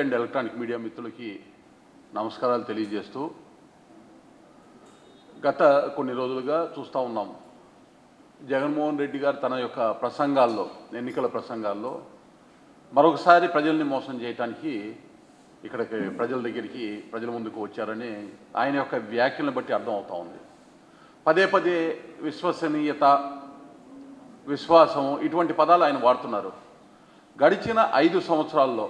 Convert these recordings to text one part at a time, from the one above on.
And electronic media మిత్రులకి నమస్కారాలు తెలియజేస్తూ గత కొన్ని రోజులుగా చూస్తూ ఉన్నాం. జగన్మోహన్ రెడ్డి గారు తన యొక్క ప్రసంగాల్లో, ఎన్నికల ప్రసంగాల్లో మరొకసారి ప్రజల్ని మోసం చేయడానికి ఇక్కడికి ప్రజల ముందుకు వచ్చారని ఆయన యొక్క వ్యాఖ్యలను బట్టి అర్థమవుతూ ఉంది. పదే పదే విశ్వసనీయత, విశ్వాసం ఇటువంటి పదాలు ఆయన వాడుతున్నారు. గడిచిన 5 సంవత్సరాల్లో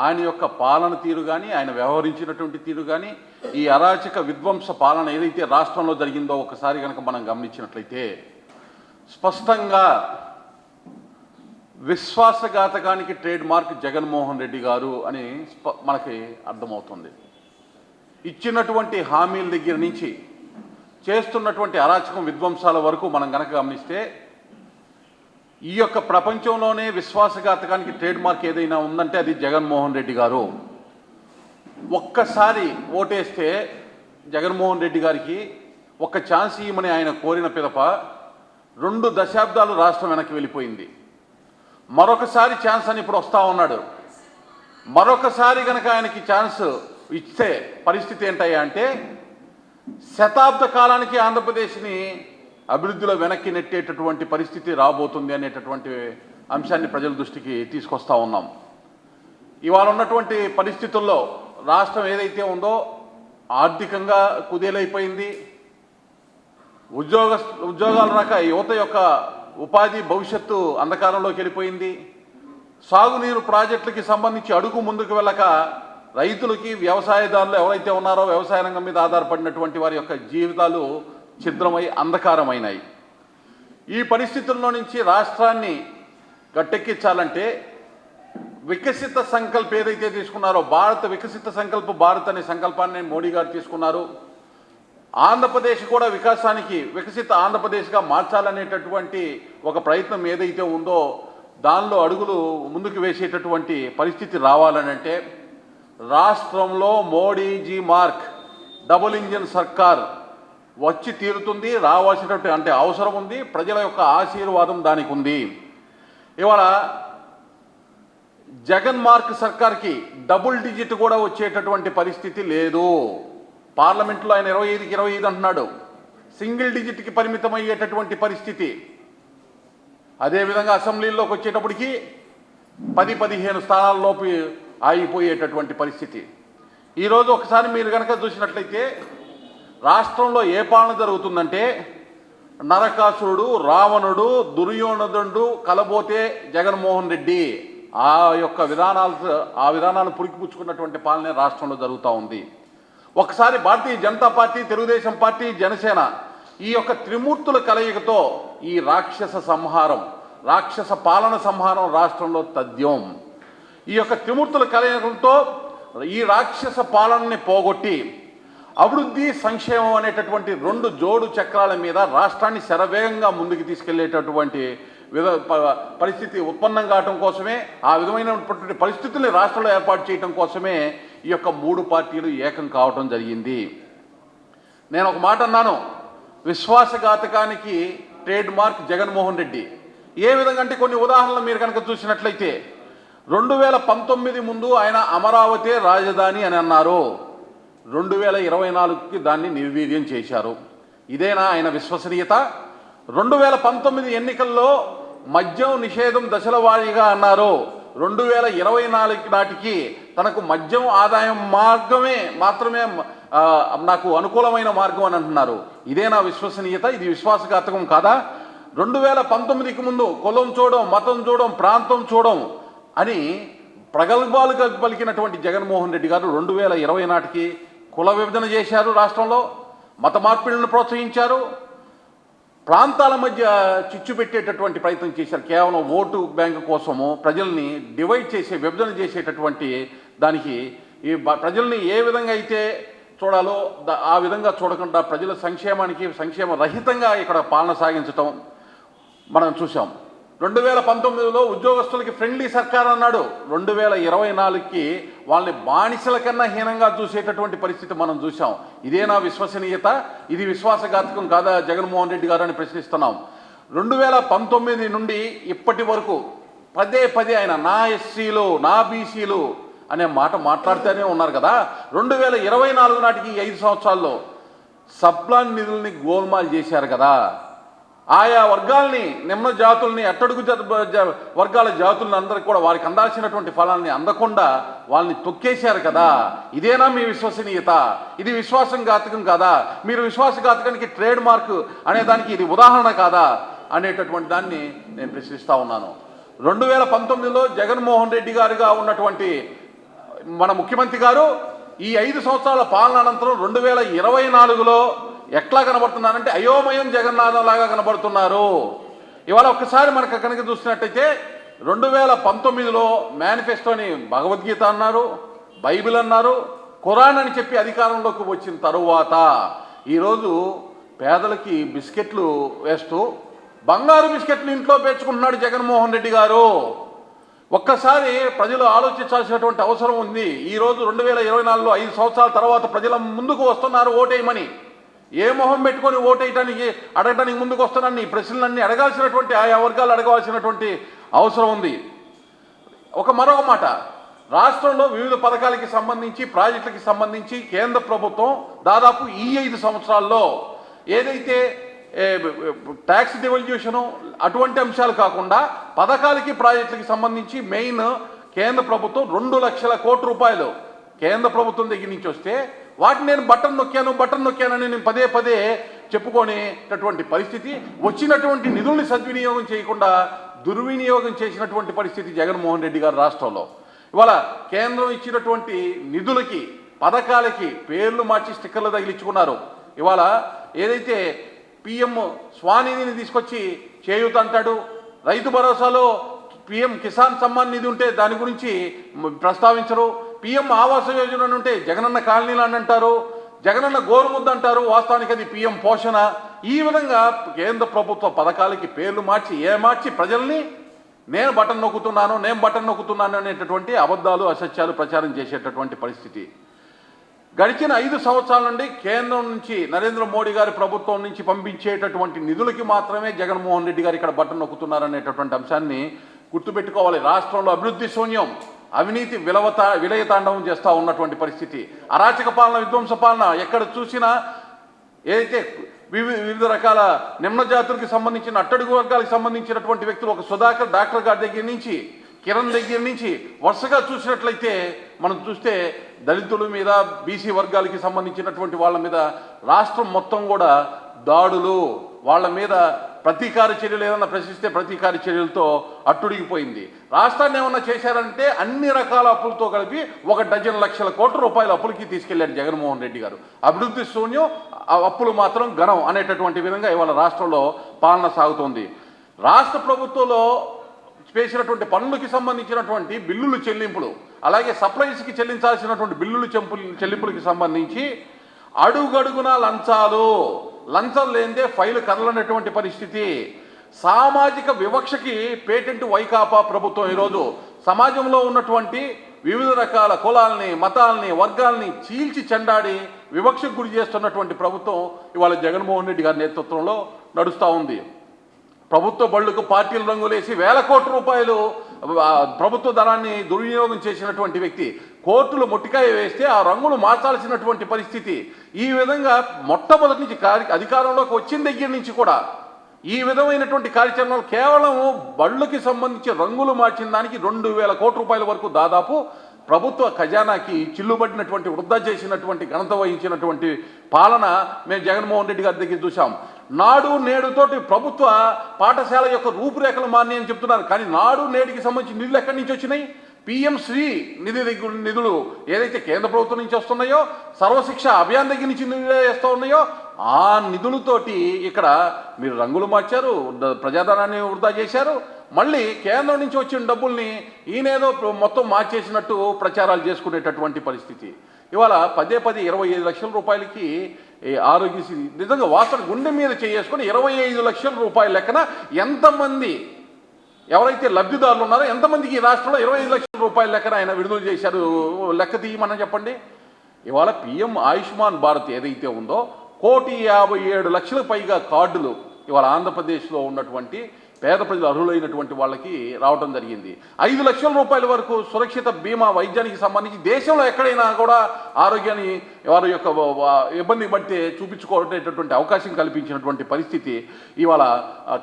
ఆయన యొక్క పాలన తీరు కానీ, ఆయన వ్యవహరించినటువంటి తీరు కానీ, ఈ అరాచక విధ్వంస పాలన ఏదైతే రాష్ట్రంలో జరిగిందో ఒకసారి కనుక మనం గమనించినట్లయితే స్పష్టంగా విశ్వాసఘాతకానికి ట్రేడ్ మార్క్ జగన్మోహన్ రెడ్డి గారు అని మనకి అర్థమవుతుంది. ఇచ్చినటువంటి హామీల దగ్గర నుంచి చేస్తున్నటువంటి అరాచకం, విధ్వంసాల వరకు మనం కనుక గమనిస్తే ఈ యొక్క ప్రపంచంలోనే విశ్వాసఘాతకానికి ట్రేడ్ మార్క్ ఏదైనా ఉందంటే అది జగన్మోహన్ రెడ్డి గారు. ఒక్కసారి ఓటేస్తే జగన్మోహన్ రెడ్డి గారికి ఒక్క ఛాన్స్ ఇవ్వమని ఆయన కోరిన పిదప 2 దశాబ్దాలు రాష్ట్రం వెనక్కి వెళ్ళిపోయింది. మరొకసారి ఛాన్స్ అని ఇప్పుడు వస్తూ ఉన్నాడు. మరొకసారి కనుక ఆయనకి ఛాన్స్ ఇస్తే పరిస్థితి ఏంటయ్యా అంటే శతాబ్ద కాలానికి ఆంధ్రప్రదేశ్ని అభివృద్ధిలో వెనక్కి నెట్టేటటువంటి పరిస్థితి రాబోతుంది అనేటటువంటి అంశాన్ని ప్రజల దృష్టికి తీసుకొస్తా ఉన్నాం. ఇవాళ ఉన్నటువంటి పరిస్థితుల్లో రాష్ట్రం ఏదైతే ఉందో ఆర్థికంగా కుదేలైపోయింది. ఉద్యోగాలు రాక యువత యొక్క ఉపాధి భవిష్యత్తు అంధకారంలోకి వెళ్ళిపోయింది. సాగునీరు ప్రాజెక్టులకి సంబంధించి అడుగు ముందుకు వెళ్ళక రైతులకి, వ్యవసాయదారులు ఎవరైతే ఉన్నారో వ్యవసాయ రంగం మీద ఆధారపడినటువంటి వారి యొక్క జీవితాలు ఛిద్రమై అంధకారమైనాయి. ఈ పరిస్థితుల్లో నుంచి రాష్ట్రాన్ని గట్టెక్కించాలంటే వికసిత సంకల్ప ఏదైతే తీసుకున్నారో, వికసిత సంకల్ప భారత్ అనే సంకల్పాన్ని మోడీ గారు తీసుకున్నారు. ఆంధ్రప్రదేశ్ కూడా వికసిత ఆంధ్రప్రదేశ్గా మార్చాలనేటటువంటి ఒక ప్రయత్నం ఏదైతే ఉందో దానిలో అడుగులు ముందుకు వేసేటటువంటి పరిస్థితి రావాలనంటే రాష్ట్రంలో మోడీజీ మార్క్, డబుల్ ఇంజిన్ సర్కార్ వచ్చి తీరుతుంది. రావాల్సినటువంటి అంటే అవసరం ఉంది. ప్రజల యొక్క ఆశీర్వాదం దానికి ఉంది. ఇవాళ జగన్ మార్క్ సర్కార్కి డబుల్ డిజిట్ కూడా వచ్చేటటువంటి పరిస్థితి లేదు. పార్లమెంట్లో ఆయన 25కి 25 అంటున్నాడు. సింగిల్ డిజిట్కి పరిమితం అయ్యేటటువంటి పరిస్థితి. అదేవిధంగా అసెంబ్లీలోకి వచ్చేటప్పటికి 10-15 స్థానాల్లోపు ఆగిపోయేటటువంటి పరిస్థితి. ఈరోజు ఒకసారి మీరు కనుక చూసినట్లయితే రాష్ట్రంలో ఏ పాలన జరుగుతుందంటే నరకాసురుడు, రావణుడు, దుర్యోధనుడు కలబోతే జగన్మోహన్ రెడ్డి ఆ విధానాలను పురికిపుచ్చుకున్నటువంటి పాలనే రాష్ట్రంలో జరుగుతూ ఉంది. ఒకసారి భారతీయ జనతా పార్టీ, తెలుగుదేశం పార్టీ, జనసేన ఈ యొక్క త్రిమూర్తుల కలయికతో ఈ రాక్షస పాలన సంహారం రాష్ట్రంలో తథ్యం. ఈ యొక్క త్రిమూర్తుల కలయికలతో ఈ రాక్షస పాలనని పోగొట్టి అభివృద్ధి, సంక్షేమం అనేటటువంటి 2 జోడు చక్రాల మీద రాష్ట్రాన్ని శరవేగంగా ముందుకు తీసుకెళ్లేటటువంటి పరిస్థితి ఉత్పన్నం కావటం కోసమే, ఆ విధమైనటువంటి పరిస్థితుల్ని రాష్ట్రంలో ఏర్పాటు చేయడం కోసమే ఈ యొక్క 3 పార్టీలు ఏకం కావటం జరిగింది. నేను ఒక మాట అన్నాను, విశ్వాసఘాతకానికి ట్రేడ్ మార్క్ జగన్మోహన్ రెడ్డి. ఏ విధంగా అంటే కొన్ని ఉదాహరణలు మీరు కనుక చూసినట్లయితే 2019 ముందు ఆయన అమరావతి రాజధాని అని అన్నారు. 2024కి దాన్ని నిర్వీర్యం చేశారు. ఇదేనా ఆయన విశ్వసనీయత? 2019 ఎన్నికల్లో మద్యం నిషేధం దశల వారీగా అన్నారు. 2024 నాటికి తనకు మద్యం ఆదాయం మాత్రమే నాకు అనుకూలమైన మార్గం అని అంటున్నారు. ఇదేనా విశ్వసనీయత? ఇది విశ్వాసఘాతకం కాదా? 2019కి ముందు కులం చూడం, మతం చూడం, ప్రాంతం చూడం అని ప్రగల్భాలుగా పలికినటువంటి జగన్మోహన్ రెడ్డి గారు 2020 నాటికి కుల విభజన చేశారు. రాష్ట్రంలో మత మార్పిడులను ప్రోత్సహించారు. ప్రాంతాల మధ్య చిచ్చు పెట్టేటటువంటి ప్రయత్నం చేశారు. కేవలం ఓటు బ్యాంకు కోసము ప్రజల్ని డివైడ్ చేసే, విభజన చేసేటటువంటి దానికి ఈ ప్రజల్ని ఏ విధంగా అయితే చూడాలో ఆ విధంగా చూడకుండా ప్రజల సంక్షేమ రహితంగా ఇక్కడ పాలన సాగించటం మనం చూసాం. 2019లో ఉద్యోగస్తులకి ఫ్రెండ్లీ సర్కార్ అన్నాడు. 2024కి వాళ్ళని బానిసల కన్నా హీనంగా చూసేటటువంటి పరిస్థితి మనం చూసాం. ఇదేనా విశ్వసనీయత? ఇది విశ్వాసఘాతకం కాదా జగన్మోహన్ రెడ్డి గారు అని ప్రశ్నిస్తున్నాం. 2019 నుండి ఇప్పటి వరకు పదే ఆయన నా ఎస్సీలు, నా బీసీలు అనే మాట మాట్లాడుతూనే ఉన్నారు కదా. 2024 నాటికి ఈ 5 సంవత్సరాల్లో సప్లాన్ నిధుల్ని గోల్మాల్ చేశారు కదా. ఆయా వర్గాల్ని, నిమ్న జాతుల్ని, అట్టడుగు వర్గాల జాతుల్ని అందరికీ కూడా వారికి అందాల్సినటువంటి ఫలాన్ని అందకుండా వాళ్ళని తొక్కేశారు కదా. ఇదేనా మీ విశ్వసనీయత? ఇది విశ్వాసఘాతకం కాదా? మీరు విశ్వాసఘాతకానికి ట్రేడ్ మార్క్ అనే దానికి ఇది ఉదాహరణ కాదా అనేటటువంటి దాన్ని నేను ప్రశ్నిస్తూ ఉన్నాను. 2019లో జగన్మోహన్ రెడ్డి గారుగా ఉన్నటువంటి మన ముఖ్యమంత్రి గారు ఈ 5 సంవత్సరాల పాలన అనంతరం 2024లో ఎట్లా కనబడుతున్నారంటే అయోమయం జగన్నాథం లాగా కనబడుతున్నారు. ఇవాళ ఒక్కసారి మనకు కనుక చూసినట్టయితే 2019లో మేనిఫెస్టోని భగవద్గీత అన్నారు, బైబిల్ అన్నారు, ఖురాన్ అని చెప్పి అధికారంలోకి వచ్చిన తరువాత ఈరోజు పేదలకి బిస్కెట్లు వేస్తూ బంగారు బిస్కెట్లు ఇంట్లో పేర్చుకుంటున్నాడు జగన్మోహన్ రెడ్డి గారు. ఒక్కసారి ప్రజలు ఆలోచించాల్సినటువంటి అవసరం ఉంది. ఈరోజు 2024లో 5 సంవత్సరాల తర్వాత ప్రజల ముందుకు వస్తున్నారు ఓటేయమని. ఏ మొహం పెట్టుకొని ఓటేయటానికి అడగటానికి ముందుకు వస్తున్నాను? ఈ ప్రశ్నలన్నీ అడగాల్సినటువంటి ఆయా వర్గాలు అడగాల్సినటువంటి అవసరం ఉంది. మరొక మాట, రాష్ట్రంలో వివిధ పథకాలకి సంబంధించి, ప్రాజెక్టులకి సంబంధించి కేంద్ర ప్రభుత్వం దాదాపు ఈ 5 సంవత్సరాల్లో ఏదైతే ట్యాక్స్ డివల్యూషను అటువంటి అంశాలు కాకుండా పథకాలకి, ప్రాజెక్టులకి సంబంధించి మెయిన్ కేంద్ర ప్రభుత్వం 2 లక్షల కోట్ల రూపాయలు కేంద్ర ప్రభుత్వం దగ్గర నుంచి వస్తే వాటిని నేను బటన్ నొక్కానని నేను పదే పదే చెప్పుకునేటటువంటి పరిస్థితి, వచ్చినటువంటి నిధుల్ని సద్వినియోగం చేయకుండా దుర్వినియోగం చేసినటువంటి పరిస్థితి జగన్మోహన్ రెడ్డి గారు రాష్ట్రంలో. ఇవాళ కేంద్రం ఇచ్చినటువంటి నిధులకి, పథకాలకి పేర్లు మార్చి స్టిక్కర్లు తగిలించుకున్నారు. ఇవాళ ఏదైతే పిఎం స్వానిధిని తీసుకొచ్చి చేయూత అంటాడు, రైతు భరోసాలో పిఎం కిసాన్ సమ్మాన్ నిధి ఉంటే దాని గురించి ప్రస్తావించరు, పిఎం ఆవాస యోజన ఉంటే జగనన్న కాలనీలు అని అంటారు, జగనన్న గోరుముద్ద అంటారు, వాస్తవానికి అది పిఎం పోషణ. ఈ విధంగా కేంద్ర ప్రభుత్వ పథకాలకి పేర్లు మార్చి ప్రజల్ని నేను బటన్ నొక్కుతున్నాను అనేటటువంటి అబద్ధాలు, అసత్యాలు ప్రచారం చేసేటటువంటి పరిస్థితి. గడిచిన 5 సంవత్సరాల నుండి కేంద్రం నుంచి, నరేంద్ర మోడీ గారి ప్రభుత్వం నుంచి పంపించేటటువంటి నిధులకి మాత్రమే జగన్మోహన్ రెడ్డి గారు ఇక్కడ బటన్ నొక్కుతున్నారనేటటువంటి అంశాన్ని గుర్తుపెట్టుకోవాలి. రాష్ట్రంలో అభివృద్ధి శూన్యం, అవినీతి విలయతాండవం చేస్తూ ఉన్నటువంటి పరిస్థితి, అరాచక పాలన, విధ్వంస పాలన. ఎక్కడ చూసినా ఏదైతే వివిధ రకాల నిమ్న జాతులకు సంబంధించిన, అట్టడుగు వర్గాలకు సంబంధించినటువంటి వ్యక్తులు, ఒక సుధాకర్ డాక్టర్ గారి దగ్గర నుంచి, కిరణ్ దగ్గర నుంచి వరుసగా చూసినట్లయితే మనం చూస్తే దళితుల మీద, బీసీ వర్గాలకి సంబంధించినటువంటి వాళ్ళ మీద రాష్ట్రం మొత్తం కూడా దాడులు, వాళ్ళ మీద ప్రతీకార చర్యలు, ఏదన్నా ప్రశ్నిస్తే ప్రతీకార చర్యలతో అట్టుడిగిపోయింది. రాష్ట్రాన్ని ఏమన్నా చేశారంటే అన్ని రకాల అప్పులతో కలిపి 1 డజన్ లక్షల కోట్ల రూపాయల అప్పులకి తీసుకెళ్లాడు జగన్మోహన్ రెడ్డి గారు. అభివృద్ధి శూన్యం, అప్పులు మాత్రం ఘనం అనేటటువంటి విధంగా ఇవాళ రాష్ట్రంలో పాలన సాగుతోంది. రాష్ట్ర ప్రభుత్వంలో చేసినటువంటి పన్నులకి సంబంధించినటువంటి బిల్లులు చెల్లింపులు, అలాగే సప్లైస్కి చెల్లించాల్సినటువంటి బిల్లులు చెల్లింపులకి సంబంధించి అడుగడుగున లంచం లేనిదే ఫైలు కదలనటువంటి పరిస్థితి. సామాజిక వివక్షకి పేటెంట్ వైకాపా ప్రభుత్వం ఈరోజు సమాజంలో ఉన్నటువంటి వివిధ రకాల కులాలని, మతాలని, వర్గాల్ని చీల్చి చెండాడి వివక్షకు గురి చేస్తున్నటువంటి ప్రభుత్వం ఇవాళ జగన్మోహన్ రెడ్డి గారి నేతృత్వంలో నడుస్తూ ఉంది. ప్రభుత్వ బళ్లకు పార్టీలు రంగులేసి వేల కోట్ల రూపాయలు ప్రభుత్వ ధనాన్ని దుర్వినియోగం చేసినటువంటి వ్యక్తి, కోర్టులు మొట్టికాయ వేస్తే ఆ రంగులు మార్చాల్సినటువంటి పరిస్థితి. ఈ విధంగా మొట్టమొదటి నుంచి అధికారంలోకి వచ్చిన దగ్గర నుంచి కూడా ఈ విధమైనటువంటి కార్యాచరణలు కేవలం బళ్ళకి సంబంధించి రంగులు మార్చిన దానికి 2,000 కోట్ల రూపాయల వరకు దాదాపు ప్రభుత్వ ఖజానాకి చిల్లుబడినటువంటి, వృధా చేసినటువంటి, ఘనత వహించినటువంటి పాలన మేము జగన్మోహన్ రెడ్డి గారి దగ్గర చూసాం. నాడు నేడుతోటి ప్రభుత్వ పాఠశాల యొక్క రూపురేఖలు మారినాయి అని చెప్తున్నారు. కానీ నాడు నేడుకి సంబంధించి నిధులు ఎక్కడి నుంచి వచ్చినాయి? పిఎం శ్రీ నిధులు ఏదైతే కేంద్ర ప్రభుత్వం నుంచి వస్తున్నాయో, సర్వశిక్ష అభియాన్ దగ్గర నుంచి నిధులు వేస్తూ ఉన్నాయో ఆ నిధులతోటి ఇక్కడ మీరు రంగులు మార్చారు, ప్రజాధనాన్ని వృధా చేశారు. మళ్ళీ కేంద్రం నుంచి వచ్చిన డబ్బుల్ని ఈయనేదో మొత్తం మార్చేసినట్టు ప్రచారాలు చేసుకునేటటువంటి పరిస్థితి. ఇవాళ 25 లక్షల రూపాయలకి ఆరోగ్యశ్రీ నిజంగా వాస్తవ గుండె మీద చేసుకొని 25 లక్షల రూపాయల లెక్కన ఎంతమంది ఎవరైతే లబ్ధిదారులు ఉన్నారో ఎంతమందికి ఈ రాష్ట్రంలో 25 లక్షల రూపాయల లెక్కన ఆయన విడుదల చేశారు? లెక్క తీయమని చెప్పండి. ఇవాళ పిఎం ఆయుష్మాన్ భారత్ ఏదైతే ఉందో 1,57,00,000 పైగా కార్డులు ఇవాళ ఆంధ్రప్రదేశ్లో ఉన్నటువంటి పేద ప్రజలు అర్హులైనటువంటి వాళ్ళకి రావడం జరిగింది. 5 లక్షల రూపాయల వరకు సురక్షిత బీమా వైద్యానికి సంబంధించి దేశంలో ఎక్కడైనా కూడా ఆరోగ్యాన్ని వారి యొక్క ఇబ్బంది పడితే చూపించుకోవటటువంటి అవకాశం కల్పించినటువంటి పరిస్థితి ఇవాళ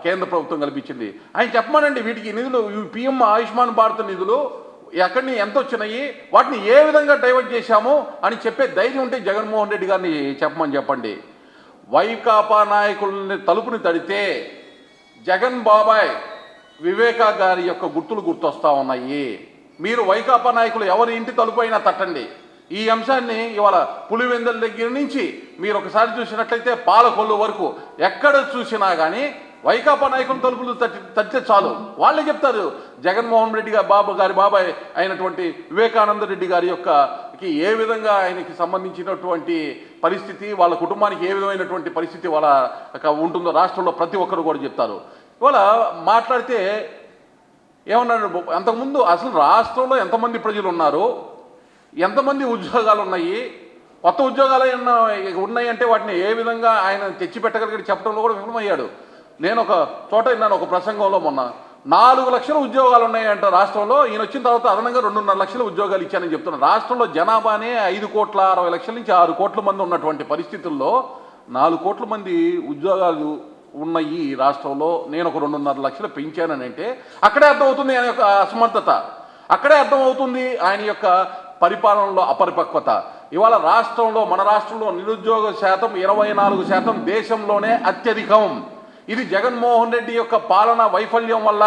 కేంద్ర ప్రభుత్వం కల్పించింది. ఆయన చెప్పమనండి, వీటికి నిధులు పిఎం ఆయుష్మాన్ భారత్ నిధులు ఎక్కడిని ఎంత వచ్చినాయి, వాటిని ఏ విధంగా డైవర్ట్ చేశాము అని చెప్పే ధైర్యం ఉంటే జగన్మోహన్ రెడ్డి గారిని చెప్పండి. వైకాపా నాయకులని తలుపుని తడితే జగన్ బాబాయ్ వివేకా గారి యొక్క గుర్తులు గుర్తొస్తా ఉన్నాయి. మీరు వైకాపా నాయకులు ఎవరి ఇంటి తలుపు అయినా తట్టండి. ఈ అంశాన్ని ఇవాళ పులివెందుల దగ్గర నుంచి మీరు ఒకసారి చూసినట్లయితే పాలకొల్లు వరకు ఎక్కడ చూసినా కానీ వైకాపా నాయకుల తలుపులు తట్టితే చాలు, వాళ్ళే చెప్తారు జగన్మోహన్ రెడ్డి గారి బాబాయ్ అయినటువంటి వివేకానంద రెడ్డి గారి యొక్కకి ఏ విధంగా ఆయనకి సంబంధించినటువంటి పరిస్థితి, వాళ్ళ కుటుంబానికి ఏ విధమైనటువంటి పరిస్థితి వాళ్ళ ఉంటుందో రాష్ట్రంలో ప్రతి ఒక్కరు కూడా చెప్తారు. ఇవాళ మాట్లాడితే ఏమన్నాడు, అంతకుముందు అసలు రాష్ట్రంలో ఎంతమంది ప్రజలు ఉన్నారు, ఎంతమంది ఉద్యోగాలు ఉన్నాయి, కొత్త ఉద్యోగాలు ఉన్నాయి అంటే వాటిని ఏ విధంగా ఆయన తెచ్చిపెట్టగలిగి చెప్పడంలో కూడా విఫలమయ్యాడు. నేను ఒక చోట విన్నాను, ఒక ప్రసంగంలో మొన్న 4 లక్షల ఉద్యోగాలు ఉన్నాయంట రాష్ట్రంలో. ఈయన వచ్చిన తర్వాత అదనంగా 2.5 లక్షల ఉద్యోగాలు ఇచ్చానని చెప్తున్నాను. రాష్ట్రంలో జనాభానే 5,60,00,000 నుంచి 6 కోట్ల మంది ఉన్నటువంటి పరిస్థితుల్లో 4 కోట్ల మంది ఉద్యోగాలు ఉన్నాయి ఈ రాష్ట్రంలో. నేను ఒక 2.5 లక్షలు పెంచానని అంటే అక్కడే అర్థమవుతుంది ఆయన యొక్క అసమర్థత, అక్కడే అర్థమవుతుంది ఆయన యొక్క పరిపాలనలో అపరిపక్వత. ఇవాళ రాష్ట్రంలో మన రాష్ట్రంలో నిరుద్యోగ శాతం 24% దేశంలోనే అత్యధికం. ఇది జగన్మోహన్ రెడ్డి యొక్క పాలన వైఫల్యం వల్ల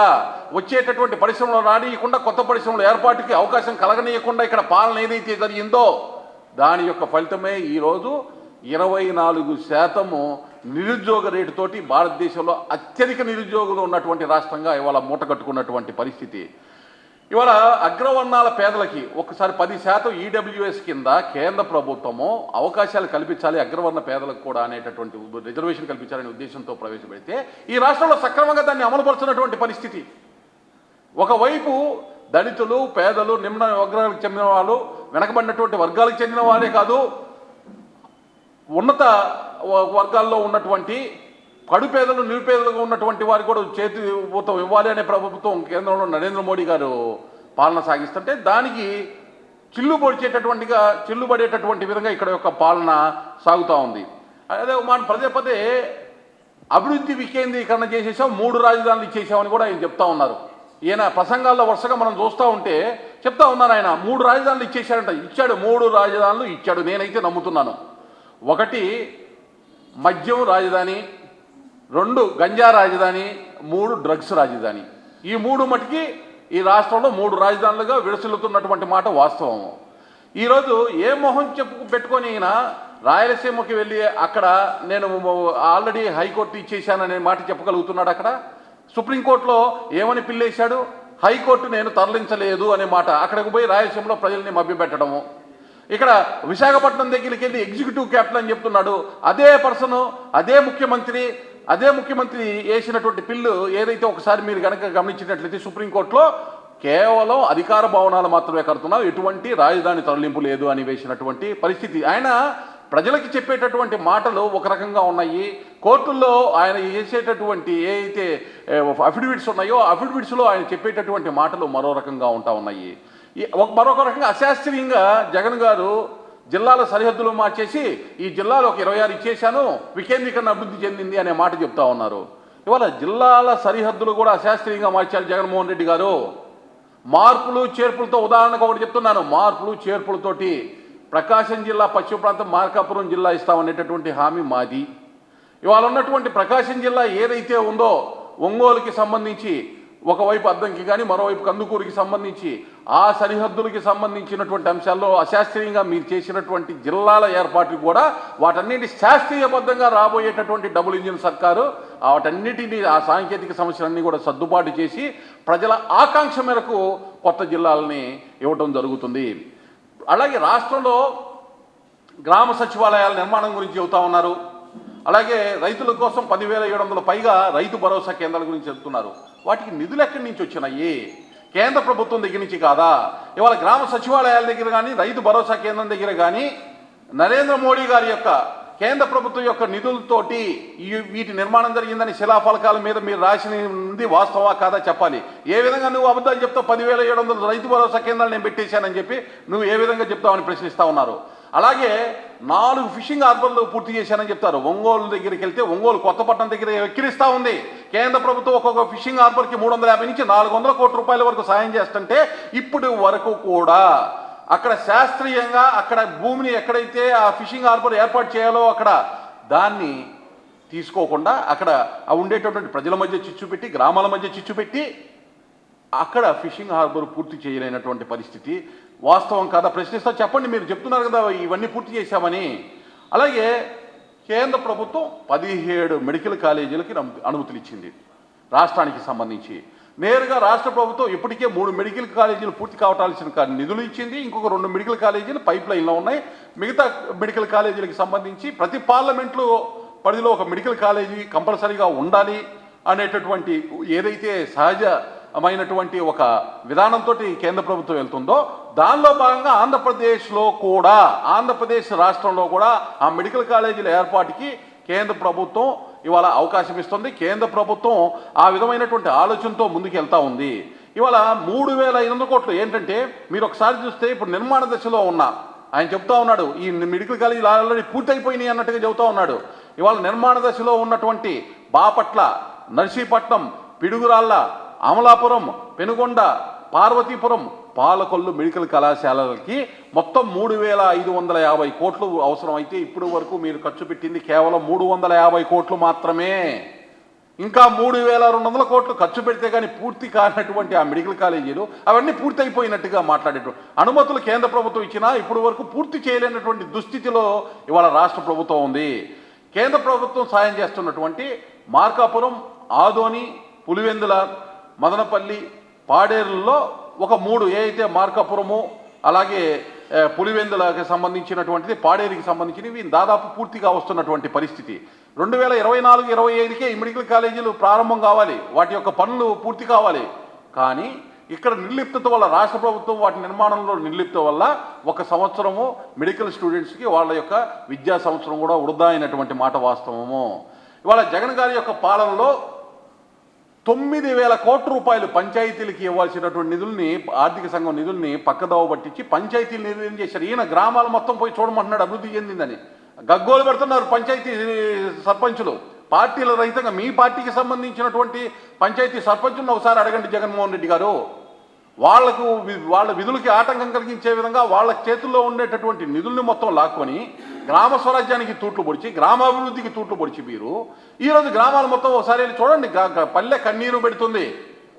వచ్చేటటువంటి పరిశ్రమలు రానియకుండా, కొత్త పరిశ్రమల ఏర్పాటుకి అవకాశం కలగనీయకుండా ఇక్కడ పాలన ఏదైతే జరిగిందో దాని యొక్క ఫలితమే ఈరోజు 24% నిరుద్యోగ రేటుతోటి భారతదేశంలో అత్యధిక నిరుద్యోగులు ఉన్నటువంటి రాష్ట్రంగా ఇవాళ మూటగట్టుకున్నటువంటి పరిస్థితి. ఇవాళ అగ్రవర్ణాల పేదలకి ఒకసారి 10% ఈడబ్ల్యూఎస్ కింద కేంద్ర ప్రభుత్వము అవకాశాలు కల్పించాలి అగ్రవర్ణ పేదలకు కూడా అనేటటువంటి రిజర్వేషన్ కల్పించాలనే ఉద్దేశంతో ప్రవేశపెడితే ఈ రాష్ట్రంలో సక్రమంగా దాన్ని అమలుపరుచున్నటువంటి పరిస్థితి. ఒకవైపు దళితులు, పేదలు, నిమ్న వర్గాలకు చెందిన వాళ్ళు, వెనకబడినటువంటి వర్గాలకు చెందిన వారే కాదు, ఉన్నత వర్గాల్లో ఉన్నటువంటి కడుపేదలు, నిరుపేదలుగా ఉన్నటువంటి వారికి కూడా చేతి ఊతం ఇవ్వాలి అనే ప్రభుత్వం కేంద్రంలో నరేంద్ర మోడీ గారు పాలన సాగిస్తుంటే దానికి చిల్లుబడేటటువంటి విధంగా ఇక్కడ యొక్క పాలన సాగుతూ ఉంది. అదే మనం పదే అభివృద్ధి వికేంద్రీకరణ చేసేసాం, 3 రాజధానులు ఇచ్చేసామని కూడా ఆయన చెప్తా ఉన్నారు. ఈయన ప్రసంగాల్లో వరుసగా మనం చూస్తూ ఉంటే చెప్తా ఉన్నారు ఆయన 3 రాజధానులు ఇచ్చేసాడంట. ఇచ్చాడు, 3 రాజధానులు ఇచ్చాడు. నేనైతే నమ్ముతున్నాను. 1 మద్యం రాజధాని, 2 గంజా రాజధాని, 3 డ్రగ్స్ రాజధాని. ఈ 3 మటుకి ఈ రాష్ట్రంలో 3 రాజధానులుగా విడసిల్లుతున్నటువంటి మాట వాస్తవం. ఈరోజు ఏ మొహం పెట్టుకొని ఈయన రాయలసీమకి వెళ్ళి అక్కడ నేను ఆల్రెడీ హైకోర్టు ఇచ్చేశాననే మాట చెప్పగలుగుతున్నాడు. అక్కడ సుప్రీంకోర్టులో ఏమని పిల్లేశాడు, హైకోర్టు నేను తరలించలేదు అనే మాట. అక్కడికి పోయి రాయలసీమలో ప్రజల్ని మభ్యపెట్టడము. ఇక్కడ విశాఖపట్నం దగ్గరికి వెళ్ళి ఎగ్జిక్యూటివ్ క్యాపిటల్ అని చెప్తున్నాడు. అదే పర్సన్, అదే ముఖ్యమంత్రి వేసినటువంటి బిల్లు ఏదైతే ఒకసారి మీరు కనుక గమనించినట్లయితే సుప్రీంకోర్టులో కేవలం అధికార భవనాలు మాత్రమే కడుతున్నావు, ఎటువంటి రాజధాని తరలింపు లేదు అని వేసినటువంటి పరిస్థితి. ఆయన ప్రజలకి చెప్పేటటువంటి మాటలు ఒక రకంగా ఉన్నాయి, కోర్టుల్లో ఆయన చేసేటటువంటి ఏదైతే అఫిడవిట్స్ ఉన్నాయో అఫిడవిట్స్లో ఆయన చెప్పేటటువంటి మాటలు మరో రకంగా ఉంటా ఉన్నాయి. మరొక రకంగా అశాస్త్రీయంగా జగన్ గారు జిల్లాల సరిహద్దులు మార్చేసి ఈ జిల్లాలో ఒక 26 ఇచ్చేశాను, వికేంద్రీకరణ అభివృద్ధి చెందింది అనే మాట చెప్తా ఉన్నారు. ఇవాళ జిల్లాల సరిహద్దులు కూడా అశాస్త్రీయంగా మార్చారు జగన్మోహన్ రెడ్డి గారు. మార్పులు చేర్పులతో, ఉదాహరణకు ఒకటి చెప్తున్నాను, మార్పులు చేర్పులతోటి ప్రకాశం జిల్లా పశ్చిమ ప్రాంతం మార్కాపురం జిల్లా ఇస్తామనేటటువంటి హామీ మాది. ఇవాళ ఉన్నటువంటి ప్రకాశం జిల్లా ఏదైతే ఉందో ఒంగోలుకి సంబంధించి ఒకవైపు అద్దంకి కానీ మరోవైపు కందుకూరుకి సంబంధించి ఆ సరిహద్దులకి సంబంధించినటువంటి అంశాల్లో అశాస్త్రీయంగా మీరు చేసినటువంటి జిల్లాల ఏర్పాటుకు కూడా వాటన్నిటి శాస్త్రీయబద్ధంగా రాబోయేటటువంటి డబుల్ ఇంజిన్ సర్కారు వాటన్నిటిని ఆ సాంకేతిక సమస్యలన్నీ కూడా సర్దుబాటు చేసి ప్రజల ఆకాంక్ష మేరకు కొత్త జిల్లాలని ఇవ్వటం జరుగుతుంది. అలాగే రాష్ట్రంలో గ్రామ సచివాలయాల నిర్మాణం గురించి చెబుతా ఉన్నారు. అలాగే రైతుల కోసం 10,700 పైగా రైతు భరోసా కేంద్రాల గురించి చెబుతున్నారు. వాటికి నిధులు ఎక్కడి నుంచి వచ్చినాయి? కేంద్ర ప్రభుత్వం దగ్గర నుంచి కాదా? ఇవాళ గ్రామ సచివాలయాల దగ్గర కానీ రైతు భరోసా కేంద్రం దగ్గర కానీ నరేంద్ర మోడీ గారి యొక్క కేంద్ర ప్రభుత్వం యొక్క నిధులతోటి వీటి నిర్మాణం జరిగిందని శిలాఫలకాల మీద మీరు రాసింది వాస్తవా కాదా చెప్పాలి. ఏ విధంగా నువ్వు అబద్ధాలు చెప్తావు? 10,700 రైతు భరోసా కేంద్రాలు నేను పెట్టేశానని చెప్పి నువ్వు ఏ విధంగా చెప్తావని ప్రశ్నిస్తా ఉన్నారు. అలాగే 4 ఫిషింగ్ హార్బర్లు పూర్తి చేశానని చెప్తారు. ఒంగోలు దగ్గరికి వెళ్తే ఒంగోలు కొత్తపట్నం దగ్గర ఎక్కిరిస్తూ ఉంది. కేంద్ర ప్రభుత్వం ఒక్కొక్క ఫిషింగ్ హార్బర్కి 350 నుంచి 400 కోట్ల రూపాయల వరకు సాయం చేస్తుంటే ఇప్పుడు వరకు కూడా అక్కడ శాస్త్రీయంగా అక్కడ భూమిని ఎక్కడైతే ఆ ఫిషింగ్ హార్బర్ ఏర్పాటు చేయాలో అక్కడ దాన్ని తీసుకోకుండా అక్కడ ఉండేటటువంటి ప్రజల మధ్య చిచ్చు పెట్టి, గ్రామాల మధ్య చిచ్చు పెట్టి అక్కడ ఫిషింగ్ హార్బర్ పూర్తి చేయలేనటువంటి పరిస్థితి వాస్తవం కాదా? ప్రశ్నిస్తా చెప్పండి. మీరు చెప్తున్నారు కదా ఇవన్నీ పూర్తి చేశామని. అలాగే కేంద్ర ప్రభుత్వం 17 మెడికల్ కాలేజీలకి అనుమతులు ఇచ్చింది రాష్ట్రానికి సంబంధించి. నేరుగా రాష్ట్ర ప్రభుత్వం ఇప్పటికే 3 మెడికల్ కాలేజీలు పూర్తి కావటాల్సిన నిధులు ఇచ్చింది. ఇంకొక 2 మెడికల్ కాలేజీలు పైప్ లైన్లో ఉన్నాయి. మిగతా మెడికల్ కాలేజీలకు సంబంధించి ప్రతి పార్లమెంట్లో పరిధిలో ఒక మెడికల్ కాలేజీ కంపల్సరీగా ఉండాలి అనేటటువంటి ఏదైతే సహజమైనటువంటి ఒక విధానంతో కేంద్ర ప్రభుత్వం వెళ్తుందో దానిలో భాగంగా ఆంధ్రప్రదేశ్ రాష్ట్రంలో కూడా ఆ మెడికల్ కాలేజీల ఏర్పాటుకి కేంద్ర ప్రభుత్వం ఇవాళ అవకాశం ఇస్తుంది. కేంద్ర ప్రభుత్వం ఆ విధమైనటువంటి ఆలోచనతో ముందుకు వెళ్తూ ఉంది. ఇవాళ 3,500 కోట్లు ఏంటంటే మీరు ఒకసారి చూస్తే ఇప్పుడు నిర్మాణ దశలో ఆయన చెప్తా ఉన్నాడు ఈ మెడికల్ కాలేజీలు ఆల్రెడీ పూర్తయిపోయినాయి అన్నట్టుగా చెబుతా ఉన్నాడు. ఇవాళ నిర్మాణ దశలో ఉన్నటువంటి బాపట్ల, నర్సీపట్నం, పిడుగురాళ్ళ, అమలాపురం, పెనుగొండ, పార్వతీపురం, పాలకొల్లు మెడికల్ కళాశాలలకి మొత్తం 3,550 కోట్లు అవసరమైతే ఇప్పుడు వరకు మీరు ఖర్చు పెట్టింది కేవలం 350 కోట్లు మాత్రమే. ఇంకా 3,200 కోట్లు ఖర్చు పెడితే కానీ పూర్తి కానటువంటి ఆ మెడికల్ కాలేజీలు అవన్నీ పూర్తి అయిపోయినట్టుగా మాట్లాడేటువంటి అనుమతులు కేంద్ర ప్రభుత్వం ఇచ్చినా ఇప్పుడు వరకు పూర్తి చేయలేనటువంటి దుస్థితిలో ఇవాళ రాష్ట్ర ప్రభుత్వం ఉంది. కేంద్ర ప్రభుత్వం సాయం చేస్తున్నటువంటి మార్కాపురం, ఆదోని, పులివెందుల, మదనపల్లి, పాడేరుల్లో ఒక 3 అయితే మార్కాపురము అలాగే పులివెందులకి సంబంధించినటువంటిది, పాడేరుకి సంబంధించినవి దాదాపు పూర్తిగా వస్తున్నటువంటి పరిస్థితి. 2024-25కే ఈ మెడికల్ కాలేజీలు ప్రారంభం కావాలి, వాటి యొక్క పనులు పూర్తి కావాలి. కానీ ఇక్కడ నిర్లిప్తత వల్ల రాష్ట్ర ప్రభుత్వం వాటి నిర్మాణంలో నిర్లిప్త వల్ల 1 సంవత్సరము మెడికల్ స్టూడెంట్స్కి వాళ్ళ యొక్క విద్యా సంవత్సరం కూడా వృధా అయినటువంటి మాట వాస్తవము. ఇవాళ జగన్ గారి యొక్క పాలనలో 9,000 కోట్ల రూపాయలు పంచాయతీలకి ఇవ్వాల్సినటువంటి నిధుల్ని, ఆర్థిక సంఘం నిధుల్ని పక్కదోవ పట్టించి పంచాయతీలు నిర్ణయం చేశారు. ఈయన గ్రామాలు మొత్తం పోయి చూడమంటున్నాడు అభివృద్ధి చెందిందని. గగ్గోలు పెడుతున్నారు పంచాయతీ సర్పంచులు. పార్టీల రహితంగా మీ పార్టీకి సంబంధించినటువంటి పంచాయతీ సర్పంచులను ఒకసారి అడగండి జగన్మోహన్ రెడ్డి గారు. వాళ్ళ విధులకి ఆటంకం కలిగించే విధంగా వాళ్ళ చేతుల్లో ఉండేటటువంటి నిధుల్ని మొత్తం లాక్కొని గ్రామ స్వరాజ్యానికి తూట్లు పొడిచి, గ్రామాభివృద్ధికి తూట్లు పొడిచి మీరు ఈరోజు గ్రామాలు మొత్తం ఒకసారి వెళ్ళి చూడండి, పల్లె కన్నీరు పెడుతుంది.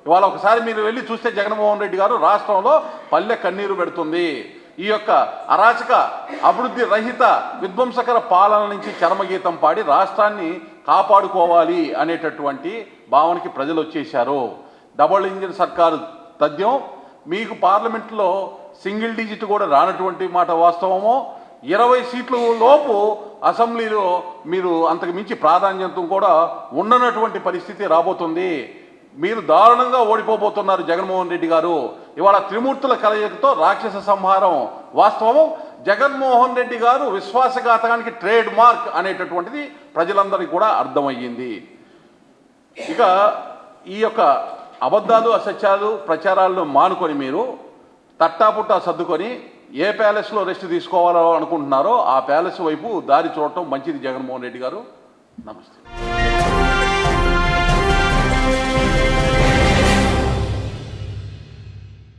ఇవాళ ఒకసారి మీరు వెళ్ళి చూస్తే జగన్మోహన్ రెడ్డి గారు రాష్ట్రంలో పల్లె కన్నీరు పెడుతుంది. ఈ యొక్క అరాచక, అభివృద్ధి రహిత, విధ్వంసకర పాలన నుంచి చరమగీతం పాడి రాష్ట్రాన్ని కాపాడుకోవాలి అనేటటువంటి భావనకి ప్రజలు వచ్చేశారు. డబుల్ ఇంజిన్ సర్కారు తథ్యం. మీకు పార్లమెంట్లో సింగిల్ డిజిట్ కూడా రానటువంటి మాట వాస్తవము. 20 సీట్లు లోపు అసెంబ్లీలో మీరు అంతకు మించి ప్రాధాన్యత కూడా ఉండనటువంటి పరిస్థితి రాబోతుంది. మీరు దారుణంగా ఓడిపోబోతున్నారు జగన్మోహన్ రెడ్డి గారు. ఇవాళ త్రిమూర్తుల కలయికతో రాక్షస సంహారం వాస్తవం. జగన్మోహన్ రెడ్డి గారు విశ్వాసఘాతకానికి ట్రేడ్ మార్క్ అనేటటువంటిది ప్రజలందరికీ కూడా అర్థమయ్యింది. ఇక ఈ యొక్క అబద్ధాలు, అసత్యాలు, ప్రచారాలను మానుకొని మీరు తట్టాపుట్టా సర్దుకొని ఏ ప్యాలెస్లో రెస్ట్ తీసుకోవాలో అనుకుంటున్నారో ఆ ప్యాలెస్ వైపు దారి చూడటం మంచిది జగన్మోహన్ రెడ్డి గారు. నమస్తే.